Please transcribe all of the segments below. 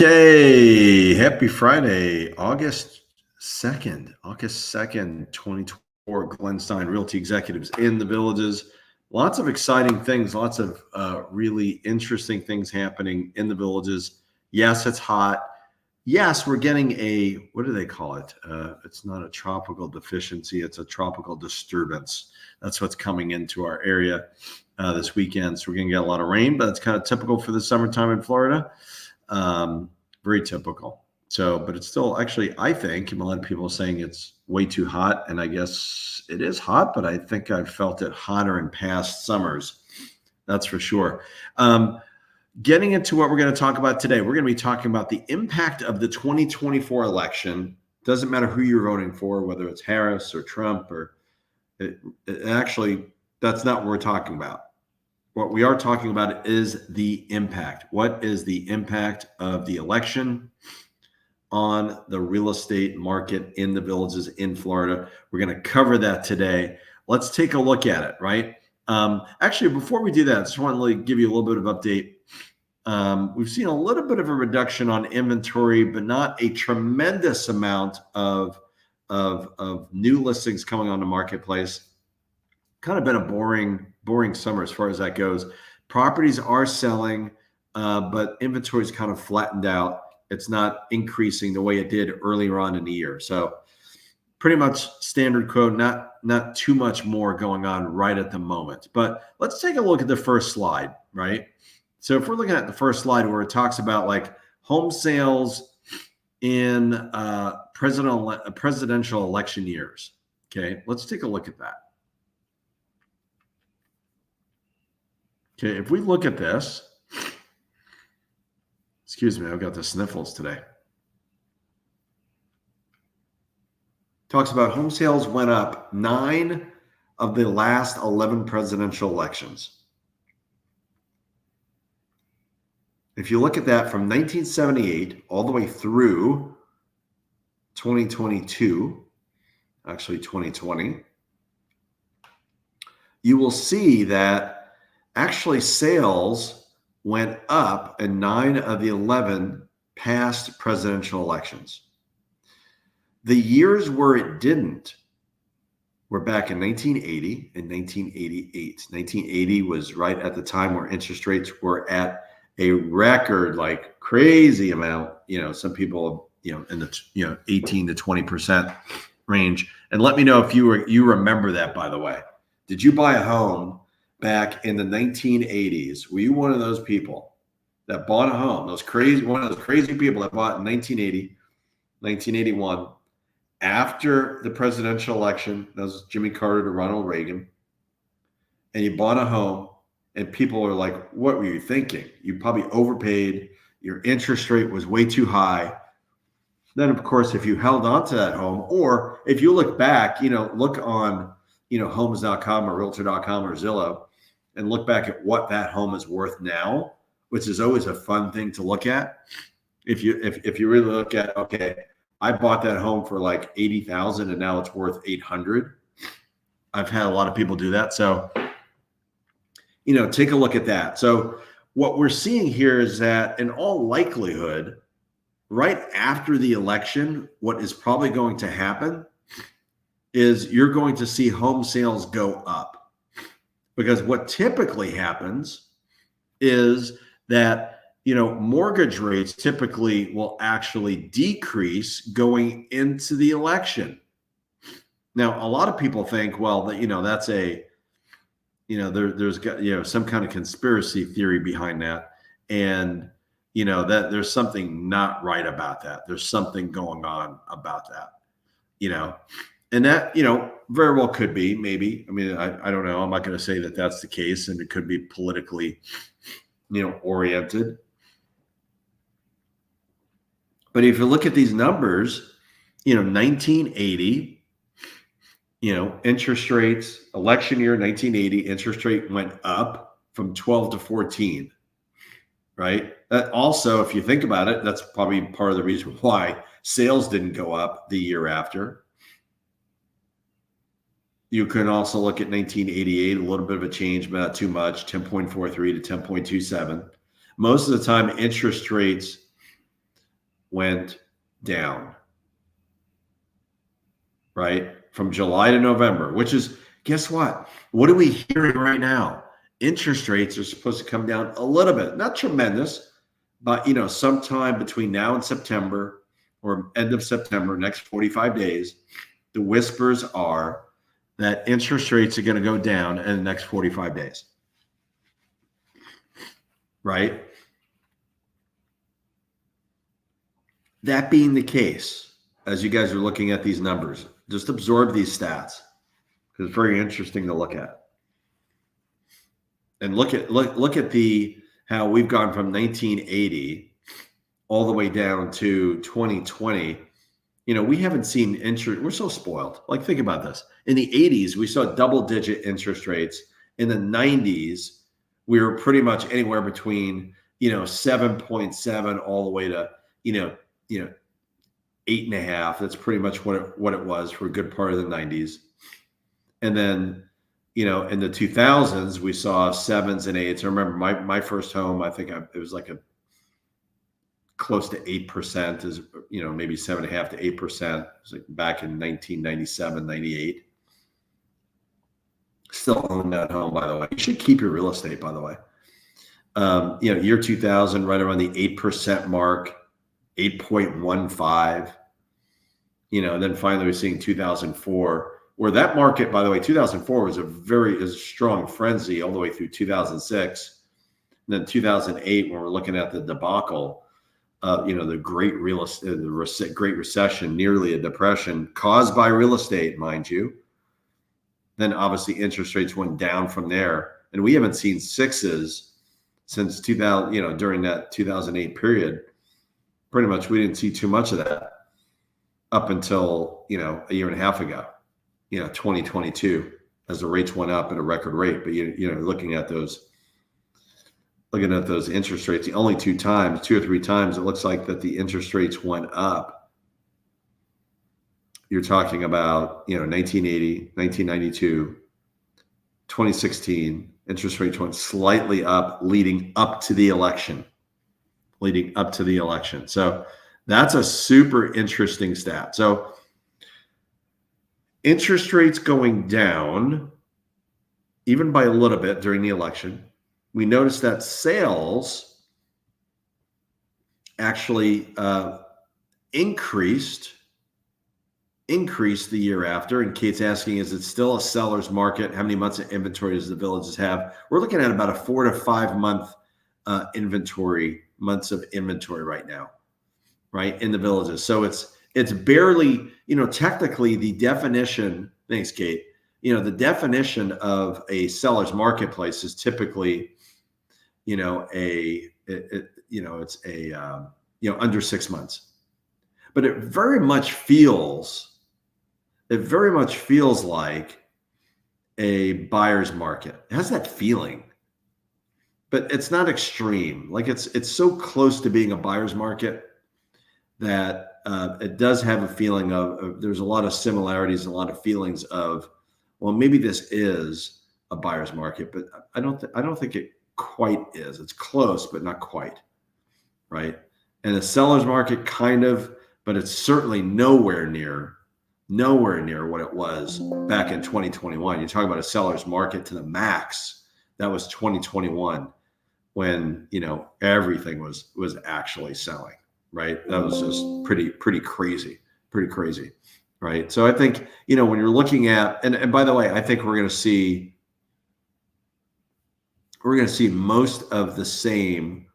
Okay, happy Friday, August 2nd, 2024. Glenn Stein, Realty Executives in the Villages. Lots of exciting things, lots of really interesting things happening in the Villages. Yes, it's hot. Yes, we're getting what do they call it? It's not a tropical deficiency, it's a tropical disturbance. That's what's coming into our area this weekend. So we're going to get a lot of rain, but that's kind of typical for the summertime in Florida. Very typical. So, but it's still actually, I think, a lot of people are saying it's way too hot, and I guess it is hot, but I think I've felt it hotter in past summers. That's for sure. Getting into what we're going to talk about today, we're going to be talking about the impact of the 2024 election. Doesn't matter who you're voting for, whether it's Harris or Trump, or actually, that's not what we're talking about. What we are talking about is the impact. What is the impact of the election on the real estate market in the Villages in Florida? We're going to cover that today. Let's take a look at it, right? Actually, before we do that, I just want to give you a little bit of update. We've seen a little bit of a reduction on inventory, but not a tremendous amount of new listings coming on the marketplace. Kind of been a boring summer as far as that goes. Properties are selling, but inventory's kind of flattened out. It's not increasing the way it did earlier on in the year. So pretty much standard quote, not too much more going on right at the moment. But let's take a look at the first slide, right? So if we're looking at the first slide where it talks about like home sales in presidential election years, okay, let's take a look at that. Okay, if we look at this, excuse me, I've got the sniffles today. Talks about home sales went up 9 of the last 11 presidential elections. If you look at that from 1978 all the way through 2022, actually 2020, you will see that actually sales went up in 9 of the 11 past presidential elections. The years where it didn't were back in 1980 and 1988. 1980 was right at the time where interest rates were at a record, like crazy amount, some people, in the, 18 to 20% range. And let me know if you remember that, by the way. Did you buy a home back in the 1980s? Were you one of those people that bought a home? One of those crazy people that bought in 1980, 1981, after the presidential election, that was Jimmy Carter to Ronald Reagan, and you bought a home, and people are like, what were you thinking? You probably overpaid. Your interest rate was way too high. Then, of course, if you held on to that home, or if you look back, look on, homes.com or realtor.com or Zillow, and look back at what that home is worth now, which is always a fun thing to look at. If you really look at, okay, I bought that home for like $80,000 and now it's worth $800,000. I've had a lot of people do that. So, take a look at that. So what we're seeing here is that in all likelihood, right after the election, what is probably going to happen is you're going to see home sales go up. Because what typically happens is that, mortgage rates typically will actually decrease going into the election. Now, a lot of people think, well, that's there's some kind of conspiracy theory behind that. And, that there's something not right about that. There's something going on about that, and that, very well could be, maybe. I mean, I don't know. I'm not going to say that that's the case, and it could be politically, oriented. But if you look at these numbers, 1980, interest rates, election year, 1980, interest rate went up from 12 to 14, right? That also, if you think about it, that's probably part of the reason why sales didn't go up the year after. You can also look at 1988, a little bit of a change, but not too much, 10.43 to 10.27. Most of the time, interest rates went down, right? From July to November, which is, guess what? What are we hearing right now? Interest rates are supposed to come down a little bit, not tremendous, but sometime between now and September or end of September, next 45 days, the whispers are that interest rates are going to go down in the next 45 days. Right? That being the case, as you guys are looking at these numbers, just absorb these stats because it's very interesting to look at. And look at how we've gone from 1980 all the way down to 2020. We haven't seen interest. We're so spoiled. Like, think about this. In the 80s, we saw double-digit interest rates. In the 90s, we were pretty much anywhere between 7.7 all the way to 8.5. That's pretty much what it was for a good part of the 90s. And then in the 2000s, we saw 7s and 8s. I remember my first home. I think it was like a close to 8%, is maybe 7.5 to 8%. It was like back in 1997, 98. Still own that home, by the way. You should keep your real estate, by the way. Year 2000, right around the 8% mark, 8.15. And then finally we're seeing 2004, where that market, by the way, 2004 was a strong frenzy all the way through 2006. And then 2008, when we're looking at the debacle, the great Great Recession, nearly a depression caused by real estate, mind you. Then obviously interest rates went down from there, and we haven't seen 6s since 2000. During that 2008 period, pretty much we didn't see too much of that up until a year and a half ago, 2022, as the rates went up at a record rate. But looking at those interest rates, the only two or three times it looks like that the interest rates went up, you're talking about 1980, 1992, 2016, interest rates went slightly up leading up to the election. So that's a super interesting stat. So interest rates going down, even by a little bit during the election. We noticed that sales actually increased the year after. And Kate's asking, is it still a seller's market? How many months of inventory does the Villages have? We're looking at about a 4 to 5 months of inventory right now, right, in the Villages. So it's barely, technically the definition, thanks, Kate, the definition of a seller's marketplace is typically, under 6 months. But it very much feels like a buyer's market. It has that feeling, but it's not extreme. Like it's so close to being a buyer's market that it does have a feeling of there's a lot of similarities and a lot of feelings of, well, maybe this is a buyer's market, but I don't think it quite is. It's close, but not quite, right? And a seller's market kind of, but it's certainly nowhere near what it was back in 2021. You're talking about a seller's market to the max. That was 2021 when, everything was actually selling, right? That was just pretty crazy, right? So I think, when you're looking at, and by the way, I think we're going to see most of the same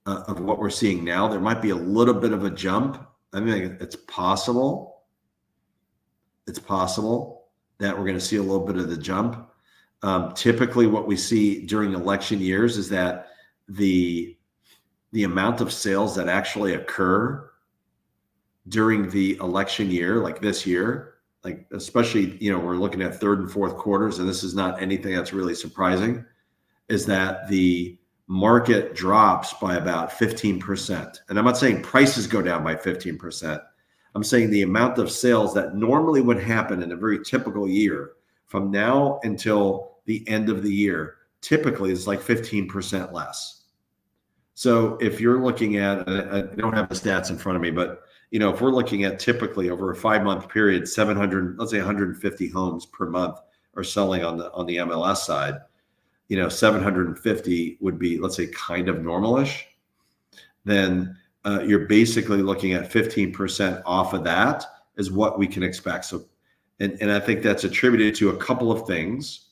of what we're seeing now. There might be a little bit of a jump. I mean, it's possible that we're going to see a little bit of the jump. Typically what we see during election years is that the amount of sales that actually occur during the election year, like this year, like especially, we're looking at third and fourth quarters, and this is not anything that's really surprising, is that the market drops by about 15%. And I'm not saying prices go down by 15%. I'm saying the amount of sales that normally would happen in a very typical year from now until the end of the year typically is like 15% less. So if you're looking at, I don't have the stats in front of me, but if we're looking at typically over a 5-month period, 700, let's say 150 homes per month are selling on the MLS side. 750 would be, let's say, kind of normalish. Then you're basically looking at 15% off of that is what we can expect. So, and I think that's attributed to a couple of things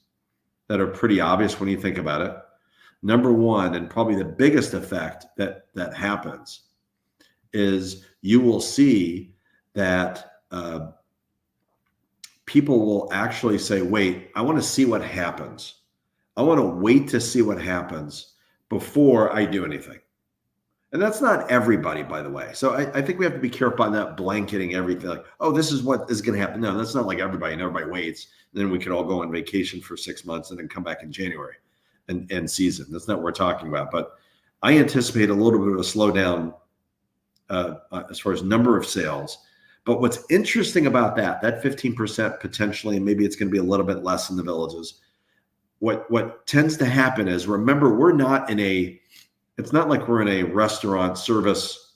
that are pretty obvious when you think about it. Number one, and probably the biggest effect that happens, is you will see that people will actually say, wait, I want to see what happens. I want to wait to see what happens before I do anything. And that's not everybody, by the way. So I think we have to be careful on that blanketing everything. Like, oh, this is what is going to happen. No, that's not like everybody. And everybody waits. And then we could all go on vacation for 6 months and then come back in January and season. That's not what we're talking about. But I anticipate a little bit of a slowdown as far as number of sales. But what's interesting about that 15% potentially, and maybe it's going to be a little bit less in the villages. What tends to happen is, remember, it's not like we're in a restaurant service,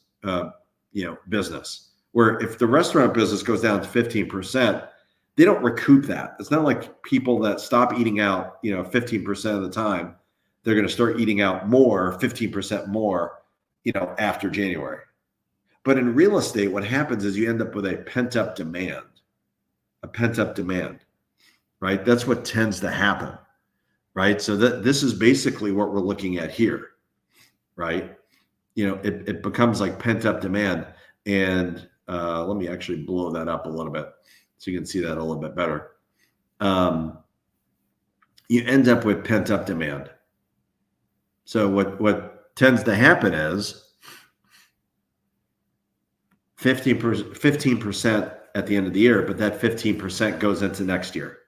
business, where if the restaurant business goes down to 15%, they don't recoup that. It's not like people that stop eating out, 15% of the time, they're going to start eating out more, 15% more, after January. But in real estate, what happens is you end up with a pent-up demand, right? That's what tends to happen, right? So this is basically what we're looking at here. Right. It becomes like pent up demand. And let me actually blow that up a little bit so you can see that a little bit better. You end up with pent up demand. So what tends to happen is 15% at the end of the year, but that 15% goes into next year,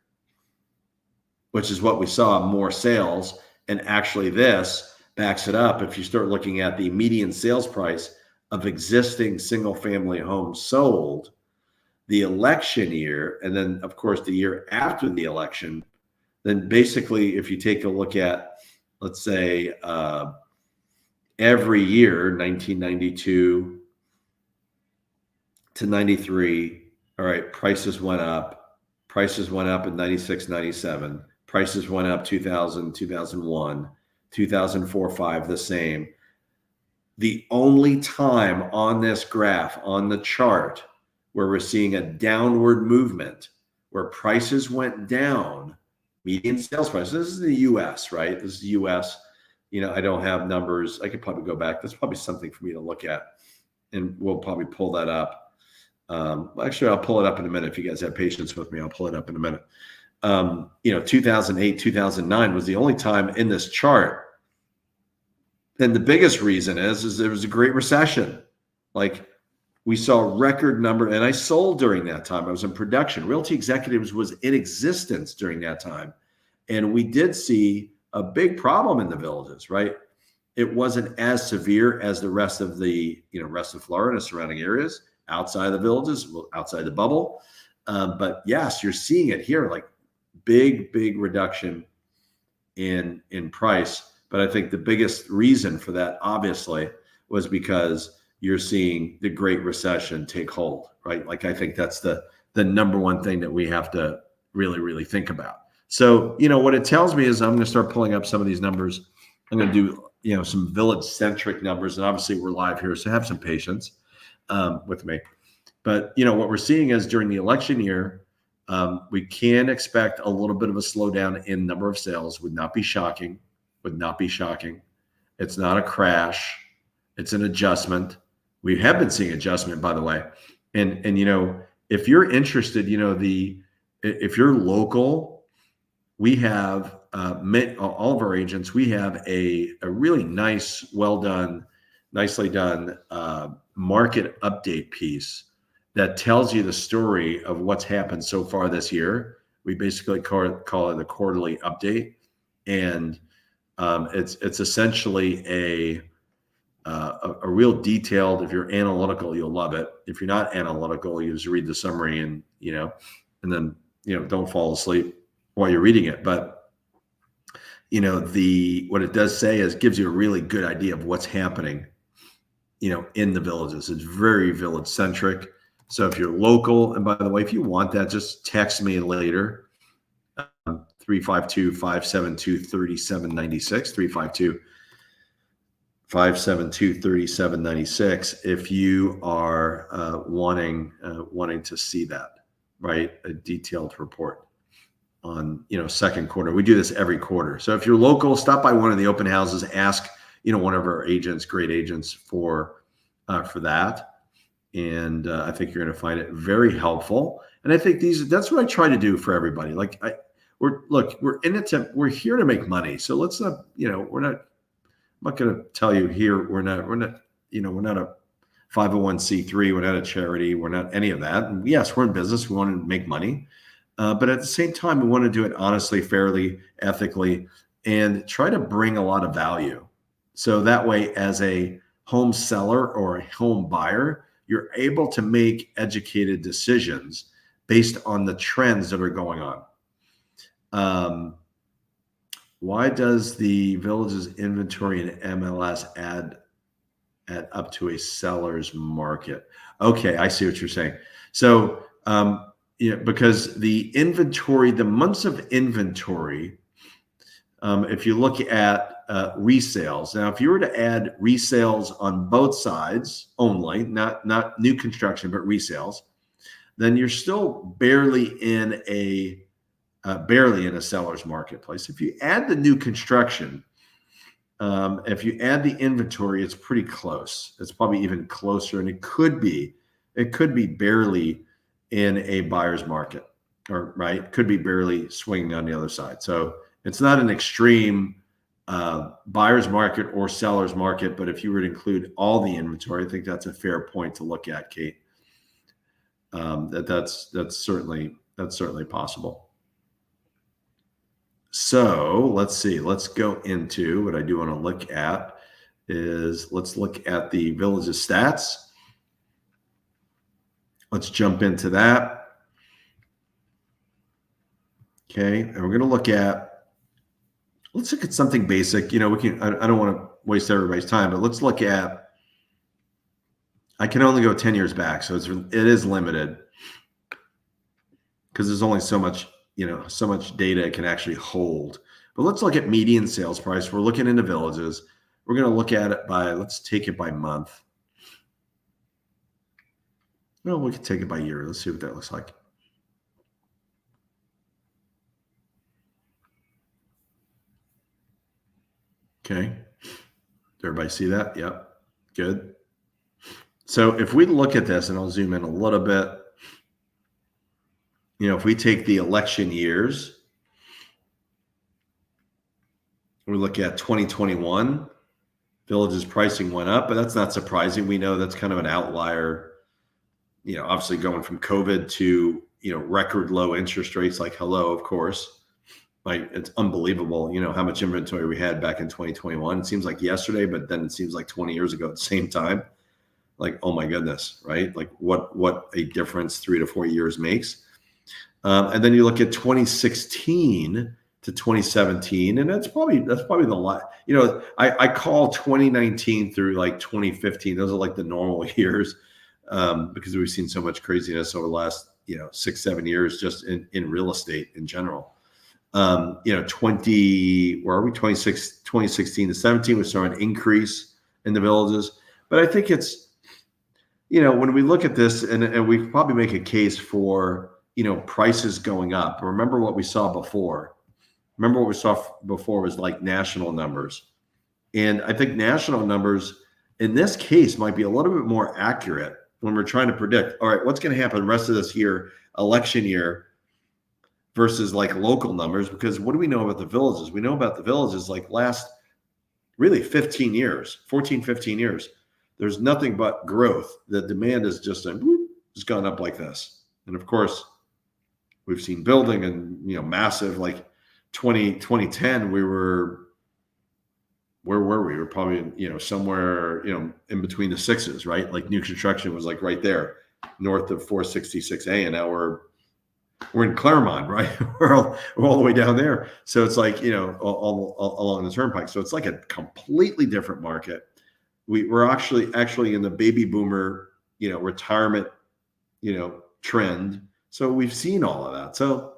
which is what we saw, more sales. And actually this backs it up. If you start looking at the median sales price of existing single family homes sold the election year, and then of course the year after the election, then basically if you take a look at, let's say, every year, 1992 to 93, all right, prices went up in 96, 97, prices went up 2000, 2001, 2004, 5, the same. The only time on this graph, on the chart, where we're seeing a downward movement, where prices went down, median sales price. This is the U.S., right? This is the U.S. I don't have numbers. I could probably go back. That's probably something for me to look at, and we'll probably pull that up. Actually, I'll pull it up in a minute. If you guys have patience with me, I'll pull it up in a minute. 2008, 2009 was the only time in this chart. And the biggest reason is there was a great recession. Like, we saw a record number, and I sold during that time. I was in production. Realty Executives was in existence during that time. And we did see a big problem in the villages, right? It wasn't as severe as the rest of rest of Florida and surrounding areas outside of the villages, outside the bubble. But yes, you're seeing it here, like big reduction in price. But I think the biggest reason for that, obviously, was because you're seeing the Great Recession take hold, right? Like, I think that's the number one thing that we have to really, really think about. So, what it tells me is I'm going to start pulling up some of these numbers. I'm going to do, some village-centric numbers. And obviously, we're live here, so have some patience with me. But, what we're seeing is during the election year, we can expect a little bit of a slowdown in number of sales. Would not be shocking. It's not a crash. It's an adjustment. We have been seeing adjustment, by the way. And if you're interested, if you're local, we have all of our agents. We have a really nice, nicely done market update piece that tells you the story of what's happened so far this year. We basically call it a quarterly update, and it's essentially a real detailed. If you're analytical, you'll love it. If you're not analytical, you just read the summary and then don't fall asleep while you're reading it. But what it does say is gives you a really good idea of what's happening, in the villages. It's very village centric. So if you're local, and by the way, if you want that, just text me later. 352-572-3796, 352-572-3796. If you are wanting to see that, right? A detailed report on, second quarter. We do this every quarter. So if you're local, stop by one of the open houses, ask, one of our agents, great agents for that. And I think you're going to find it very helpful. And I think that's what I try to do for everybody. Like we're in it we're here to make money. So let's not, I'm not going to tell you here, we're not a 501c3. We're not a charity. We're not any of that. And yes, we're in business. We want to make money. But at the same time, we want to do it honestly, fairly, ethically, and try to bring a lot of value. So that way, as a home seller or a home buyer, you're able to make educated decisions based on the trends that are going on. Why does the village's inventory in MLS add up to a seller's market? Okay, I see what you're saying. So, because the months of inventory, if you look at resales, now if you were to add resales on both sides only, not new construction, but resales, then you're still barely in a seller's marketplace. If you add the new construction, if you add the inventory, it's pretty close. It's probably even closer, and it could be barely in a buyer's market, or right, could be barely swinging on the other side. So it's not an extreme buyer's market or seller's market, but if you were to include all the inventory, I think that's a fair point to look at, Kate. That's certainly possible. So let's see. Let's go into what I do want to look at is let's look at the village's stats. Let's jump into that. Okay, and we're going to let's look at something basic. I don't want to waste everybody's time, but let's look at, I can only go 10 years back. So it is limited because there's only so much data it can actually hold. But let's look at median sales price. We're looking into villages. We're going to look at it let's take it by month. No, we can take it by year. Let's see what that looks like. Okay. Everybody see that? Yep. Good. So if we look at this, and I'll zoom in a little bit, if we take the election years, we look at 2021, villages pricing went up, but that's not surprising. We know that's kind of an outlier, obviously going from COVID to, record low interest rates, like hello, of course. Like it's unbelievable, how much inventory we had back in 2021. It seems like yesterday, but then it seems like 20 years ago at the same time. Like, oh my goodness, right? Like what a difference 3 to 4 years makes. And then you look at 2016 to 2017, and that's probably the lot. I call 2019 through like 2015. Those are like the normal years because we've seen so much craziness over the last 6-7 years just in real estate in general. 2016 to 17, we saw an increase in the villages. But I think it's, when we look at this, and we probably make a case for, prices going up. Remember what we saw before. Was like national numbers. And I think national numbers in this case might be a little bit more accurate when we're trying to predict, all right, what's going to happen the rest of this year, election year, versus like local numbers. Because what do we know about the villages? We know about the villages like last really 15 years, 14, 15 years. There's nothing but growth. The demand is just gone up like this. And of course, we've seen building and, massive, like 2010, where were we? We were probably, somewhere, in between the sixes, right? Like new construction was like right there, north of 466A. And now we're We're in Claremont, right? We're all the way down there. So it's like, all along the turnpike. So it's like a completely different market. We're actually in the baby boomer, retirement, trend. So we've seen all of that. So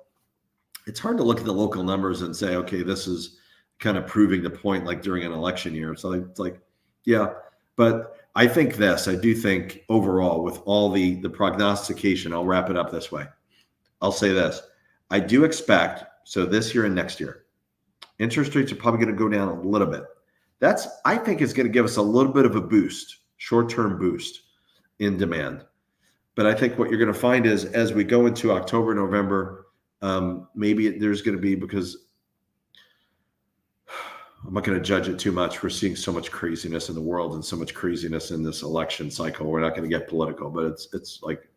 it's hard to look at the local numbers and say, okay, this is kind of proving the point like during an election year. So it's like, yeah. But I do think overall with all the prognostication, I'll wrap it up this way. I'll say this. I do expect, so this year and next year, interest rates are probably going to go down a little bit. I think it's going to give us a little bit of a boost, short-term boost in demand. But I think what you're going to find is as we go into October, November, maybe there's going to be, because I'm not going to judge it too much. We're seeing so much craziness in the world and so much craziness in this election cycle. We're not going to get political, but it's like,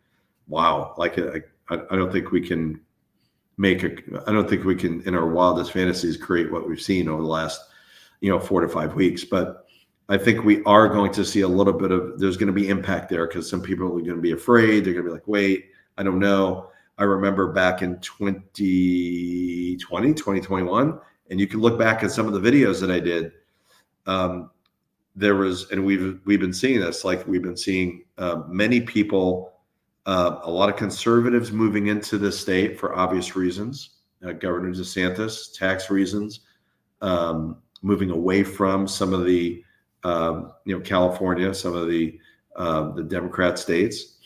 wow. Like I don't think we can I don't think we can, in our wildest fantasies, create what we've seen over the last, 4 to 5 weeks. But I think we are going to see a little bit of, there's going to be impact there because some people are going to be afraid. They're going to be like, wait, I don't know. I remember back in 2021, and you can look back at some of the videos that I did. There was, and we've been seeing this, like we've been seeing many people, a lot of conservatives moving into the state for obvious reasons. Governor DeSantis, tax reasons, moving away from some of the, California, some of the Democrat states,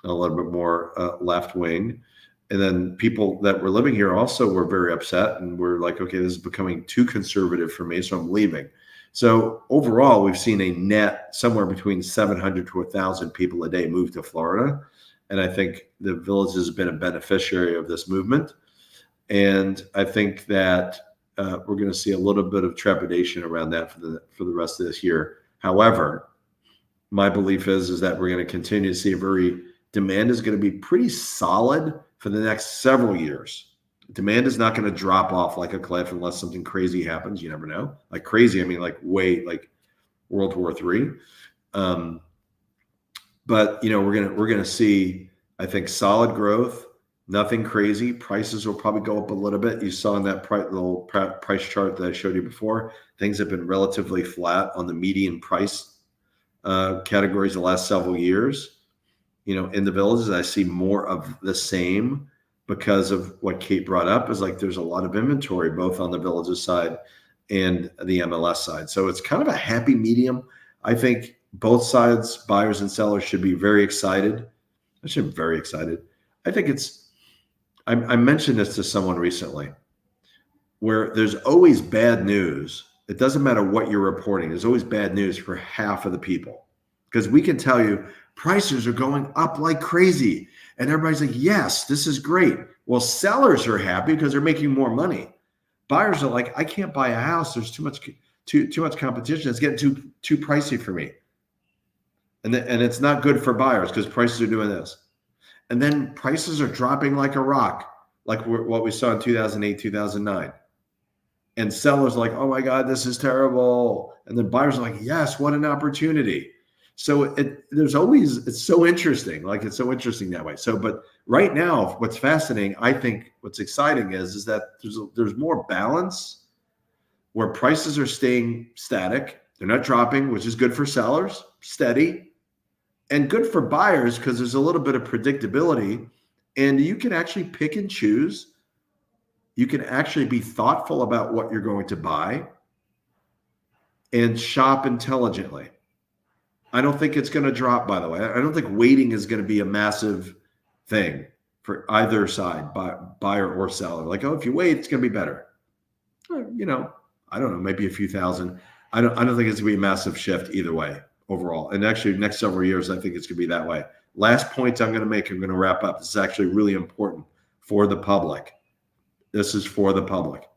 a little bit more left wing. And then people that were living here also were very upset and were like, okay, this is becoming too conservative for me, so I'm leaving. So overall, we've seen a net somewhere between 700 to 1,000 people a day move to Florida. And I think the Village has been a beneficiary of this movement. And I think that we're going to see a little bit of trepidation around that for the rest of this year. However, my belief is that we're going to continue to see demand is going to be pretty solid for the next several years. Demand is not going to drop off like a cliff unless something crazy happens. You never know. Like crazy, I mean like World War III. But we're gonna see, I think, solid growth. Nothing crazy. Prices will probably go up a little bit. You saw in that little price chart that I showed you before. Things have been relatively flat on the median price categories the last several years. In the Villages, I see more of the same because of what Kate brought up. Is like there's a lot of inventory both on the Villages side and the MLS side. So it's kind of a happy medium. I think both sides, buyers and sellers, should be very excited. I should be very excited. I think I mentioned this to someone recently, where there's always bad news. It doesn't matter what you're reporting. There's always bad news for half of the people, because we can tell you prices are going up like crazy. And everybody's like, yes, this is great. Well, sellers are happy because they're making more money. Buyers are like, I can't buy a house. There's too much competition. It's getting too pricey for me. And it's not good for buyers because prices are doing this. And then prices are dropping like a rock, like what we saw in 2008, 2009. And sellers are like, oh my God, this is terrible. And then buyers are like, yes, what an opportunity. So it's so interesting. Like it's so interesting that way. So, but right now, what's fascinating, I think what's exciting is that there's more balance where prices are staying static. They're not dropping, which is good for sellers, steady, and good for buyers because there's a little bit of predictability, and you can actually pick and choose. You can actually be thoughtful about what you're going to buy and shop intelligently. I don't think it's going to drop, by the way. I don't think waiting is going to be a massive thing for either side, buyer or seller. Like, oh, if you wait, it's going to be better. I don't know, maybe a few thousand. I don't think it's going to be a massive shift either way overall. And actually, next several years, I think it's going to be that way. Last point I'm going to make, I'm going to wrap up. This is actually really important for the public. This is for the public.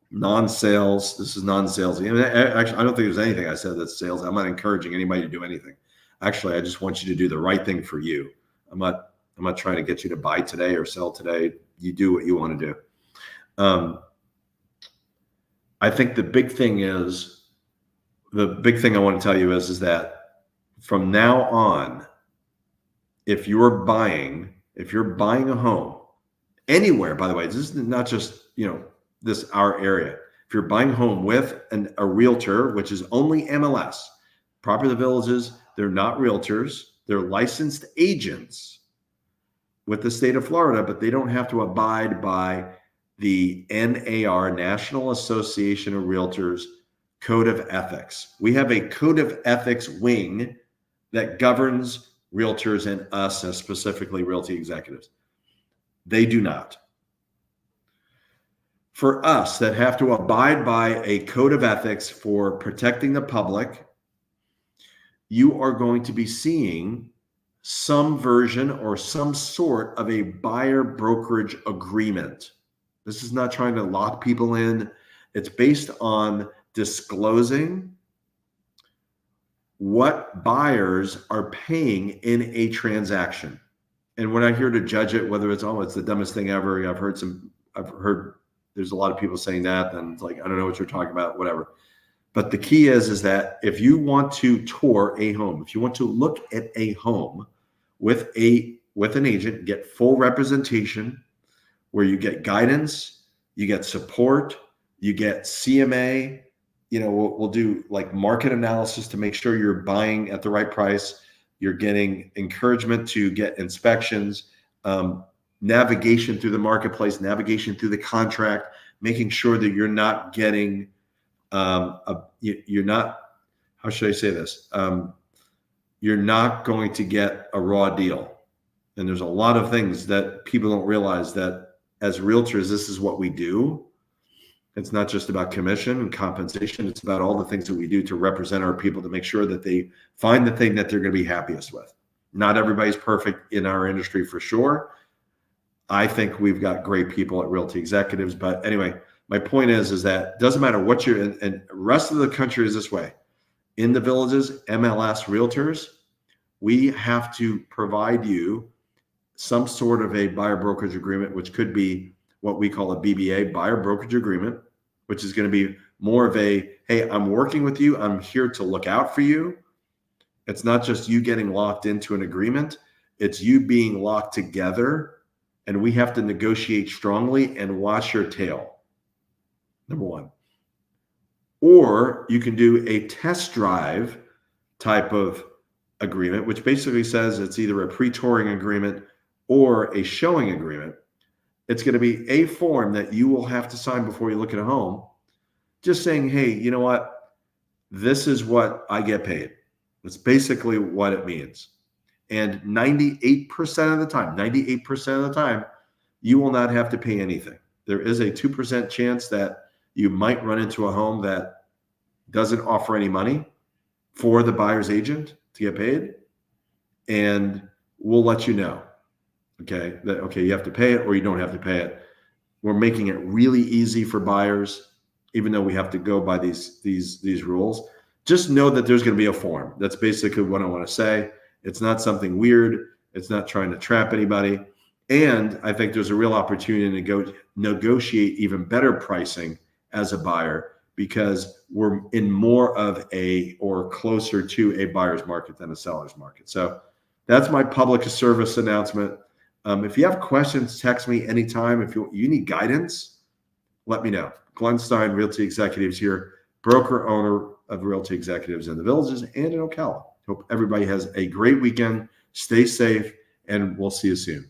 Non-sales. This is non-sales. Actually, I don't think there's anything I said that's sales. I'm not encouraging anybody to do anything. Actually, I just want you to do the right thing for you. I'm not trying to get you to buy today or sell today. You do what you want to do. I think the big thing I want to tell you is that from now on, if you're buying a home, Anywhere, by the way, this is not just, this our area. If you're buying a home with a realtor, which is only MLS, Property of the Villages, they're not realtors. They're licensed agents with the state of Florida, but they don't have to abide by the NAR, National Association of Realtors Code of Ethics. We have a Code of Ethics wing that governs realtors and us, as specifically realty executives. They do not. For us that have to abide by a code of ethics for protecting the public, you are going to be seeing some version or some sort of a buyer brokerage agreement. This is not trying to lock people in. It's based on disclosing what buyers are paying in a transaction. And we're not here to judge it, whether it's the dumbest thing ever. I've heard there's a lot of people saying that, and it's like, I don't know what you're talking about, whatever. But the key is that if you want to tour a home, if you want to look at a home with an agent, get full representation where you get guidance, you get support, you get CMA, we'll do like market analysis to make sure you're buying at the right price. You're getting encouragement to get inspections, navigation through the marketplace, navigation through the contract, making sure that you're not getting, you're not, how should I say this? You're not going to get a raw deal. And there's a lot of things that people don't realize, that as realtors, this is what we do. It's not just about commission and compensation. It's about all the things that we do to represent our people, to make sure that they find the thing that they're going to be happiest with. Not everybody's perfect in our industry, for sure. I think we've got great people at Realty Executives. But anyway, my point is that it doesn't matter what you're in, and the rest of the country is this way. In the Villages, MLS realtors, we have to provide you some sort of a buyer brokerage agreement, which could be what we call a BBA, buyer brokerage agreement, which is going to be more of a, hey, I'm working with you. I'm here to look out for you. It's not just you getting locked into an agreement. It's you being locked together, and we have to negotiate strongly and watch your tail. Number one. Or you can do a test drive type of agreement, which basically says it's either a pre-touring agreement or a showing agreement. It's going to be a form that you will have to sign before you look at a home, just saying, hey, you know what? This is what I get paid. That's basically what it means. And 98% of the time, you will not have to pay anything. There is a 2% chance that you might run into a home that doesn't offer any money for the buyer's agent to get paid. And we'll let you know. Okay, you have to pay it or you don't have to pay it. We're making it really easy for buyers, even though we have to go by these rules. Just know that there's going to be a form. That's basically what I want to say. It's not something weird. It's not trying to trap anybody. And I think there's a real opportunity to negotiate even better pricing as a buyer, because we're in more of or closer to a buyer's market than a seller's market. So that's my public service announcement. If you have questions, text me anytime. If you need guidance, let me know. Glenn Stein, Realty Executives here, broker owner of Realty Executives in the Villages and in Ocala. Hope everybody has a great weekend. Stay safe, and we'll see you soon.